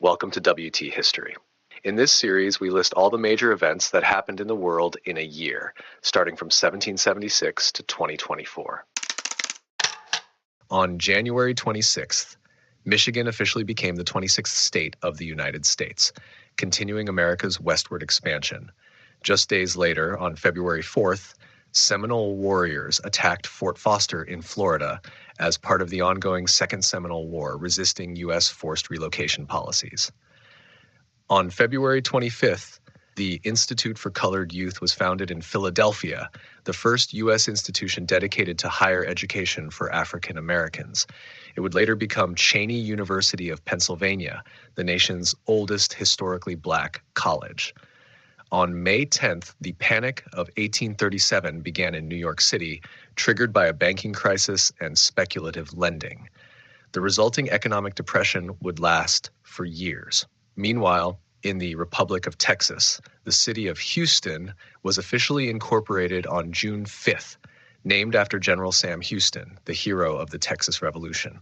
Welcome to WT History. In this series, we list all the major events that happened in the world in a year, starting from 1776 to 2024. On January 26th, Michigan officially became the 26th state of the United States, continuing America's westward expansion. Just days later, on February 4th, Seminole warriors attacked Fort Foster in Florida as part of the ongoing Second Seminole War, resisting U.S. forced relocation policies. On February 25th, the Institute for Colored Youth was founded in Philadelphia, the first U.S. institution dedicated to higher education for African Americans. It would later become Cheyney University of Pennsylvania, the nation's oldest historically black college. On May 10th, the Panic of 1837 began in New York City, triggered by a banking crisis and speculative lending. The resulting economic depression would last for years. Meanwhile, in the Republic of Texas, the city of Houston was officially incorporated on June 5th, named after General Sam Houston, the hero of the Texas Revolution.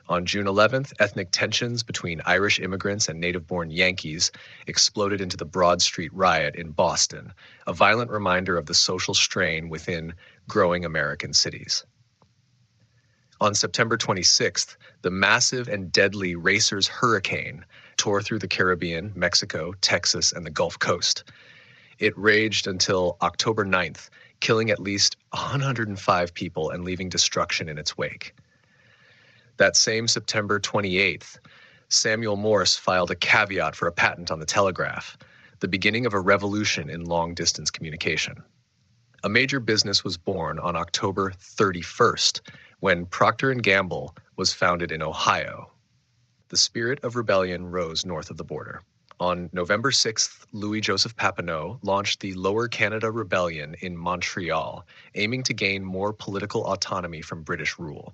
On June 11th, ethnic tensions between Irish immigrants and native-born Yankees exploded into the Broad Street Riot in Boston, a violent reminder of the social strain within growing American cities. On September 26th, the massive and deadly Racers hurricane tore through the Caribbean, Mexico, Texas, and the Gulf Coast. It raged until October 9th, killing at least 105 people and leaving destruction in its wake. That same September 28th, Samuel Morse filed a caveat for a patent on the telegraph, the beginning of a revolution in long-distance communication. A major business was born on October 31st, when Procter Gamble was founded in Ohio. The spirit of rebellion rose north of the border. On November 6th, Louis-Joseph Papineau launched the Lower Canada Rebellion in Montreal, aiming to gain more political autonomy from British rule.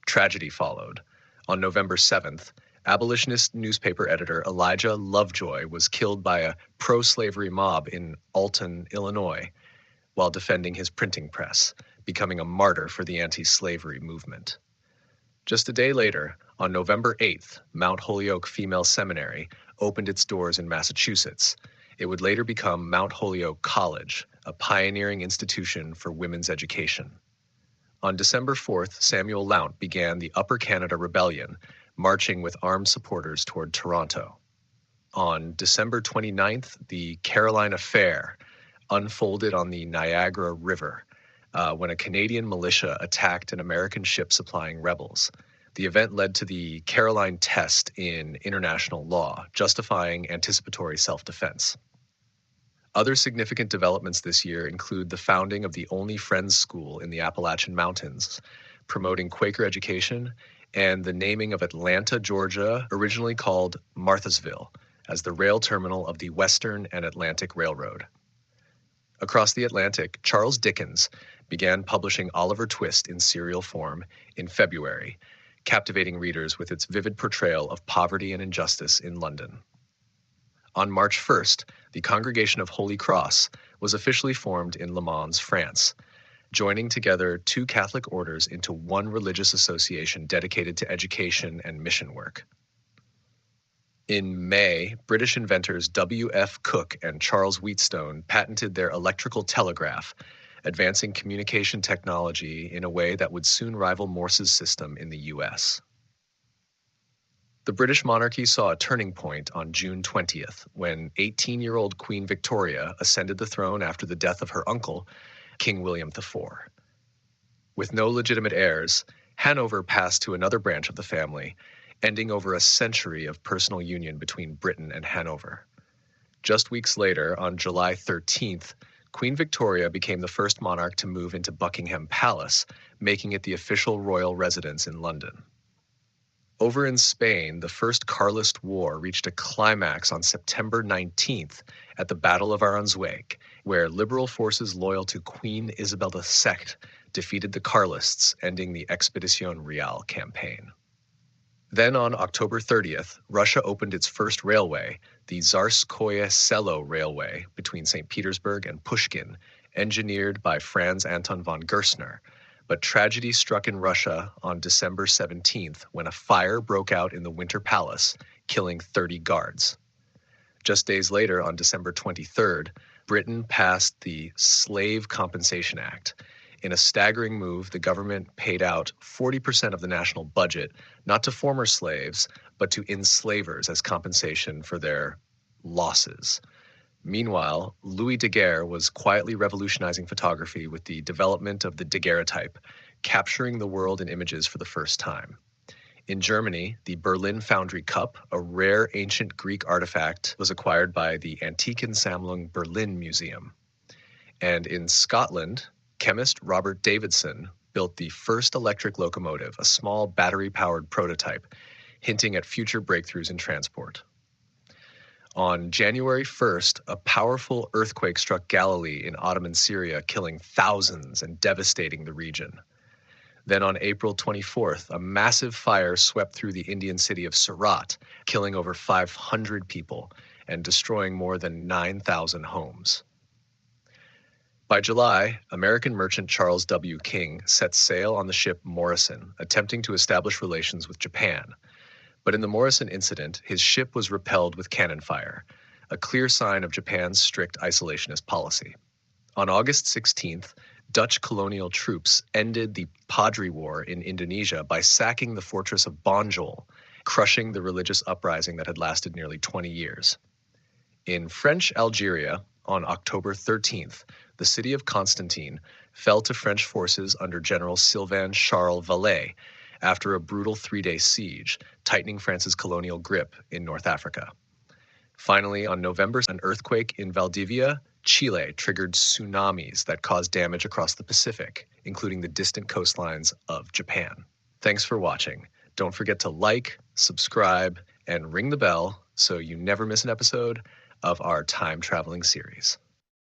Tragedy followed. On November 7th, abolitionist newspaper editor Elijah Lovejoy was killed by a pro-slavery mob in Alton, Illinois, while defending his printing press, becoming a martyr for the anti-slavery movement. Just a day later, on November 8th, Mount Holyoke Female Seminary opened its doors in Massachusetts. It would later become Mount Holyoke College, a pioneering institution for women's education. On December 4th, Samuel Lount began the Upper Canada Rebellion, marching with armed supporters toward Toronto. On December 29th, the Carolina Fair unfolded on the Niagara River when a Canadian militia attacked an American ship supplying rebels. The event led to the Caroline Test in international law, justifying anticipatory self-defense. Other significant developments this year include the founding of the only Friends School in the Appalachian Mountains, promoting Quaker education, and the naming of Atlanta, Georgia, originally called Marthasville, as the rail terminal of the Western and Atlantic Railroad. Across the Atlantic, Charles Dickens began publishing Oliver Twist in serial form in February, captivating readers with its vivid portrayal of poverty and injustice in London. On March 1st, the Congregation of Holy Cross was officially formed in Le Mans, France, joining together two Catholic orders into one religious association dedicated to education and mission work. In May, British inventors W.F. Cooke and Charles Wheatstone patented their electrical telegraph, advancing communication technology in a way that would soon rival Morse's system in the U.S. The British monarchy saw a turning point on June 20th, when 18-year-old Queen Victoria ascended the throne after the death of her uncle, King William IV. With no legitimate heirs, Hanover passed to another branch of the family, ending over a century of personal union between Britain and Hanover. Just weeks later, on July 13th, Queen Victoria became the first monarch to move into Buckingham Palace, making it the official royal residence in London. Over in Spain, the First Carlist War reached a climax on September 19th at the Battle of Aranjuez, where liberal forces loyal to Queen Isabel II defeated the Carlists, ending the Expedición Real campaign. Then on October 30th, Russia opened its first railway, the Tsarskoye Selo Railway between St. Petersburg and Pushkin, engineered by Franz Anton von Gerstner. But tragedy struck in Russia on December 17th when a fire broke out in the Winter Palace, killing 30 guards. Just days later, on December 23rd, Britain passed the Slave Compensation Act. In a staggering move, the government paid out 40% of the national budget, not to former slaves, but to enslavers as compensation for their losses. Meanwhile, Louis Daguerre was quietly revolutionizing photography with the development of the daguerreotype, capturing the world in images for the first time. In Germany, the Berlin Foundry Cup, a rare ancient Greek artifact, was acquired by the Antikensammlung Berlin Museum. And in Scotland, chemist Robert Davidson built the first electric locomotive, a small battery-powered prototype, hinting at future breakthroughs in transport. On January 1st, a powerful earthquake struck Galilee in Ottoman Syria, killing thousands and devastating the region. Then on April 24th, a massive fire swept through the Indian city of Surat, killing over 500 people and destroying more than 9,000 homes. By July, American merchant Charles W. King set sail on the ship Morrison, attempting to establish relations with Japan. But in the Morrison incident, his ship was repelled with cannon fire, a clear sign of Japan's strict isolationist policy. On August 16th, Dutch colonial troops ended the Padri War in Indonesia by sacking the fortress of Banjul, crushing the religious uprising that had lasted nearly 20 years. In French Algeria, on October 13th, the city of Constantine fell to French forces under General Sylvain Charles Vallet after a brutal 3-day siege, tightening France's colonial grip in North Africa. Finally, on November, an earthquake in Valdivia, Chile, triggered tsunamis that caused damage across the Pacific, including the distant coastlines of Japan. Thanks for watching. Don't forget to like, subscribe, and ring the bell so you never miss an episode of our time traveling series.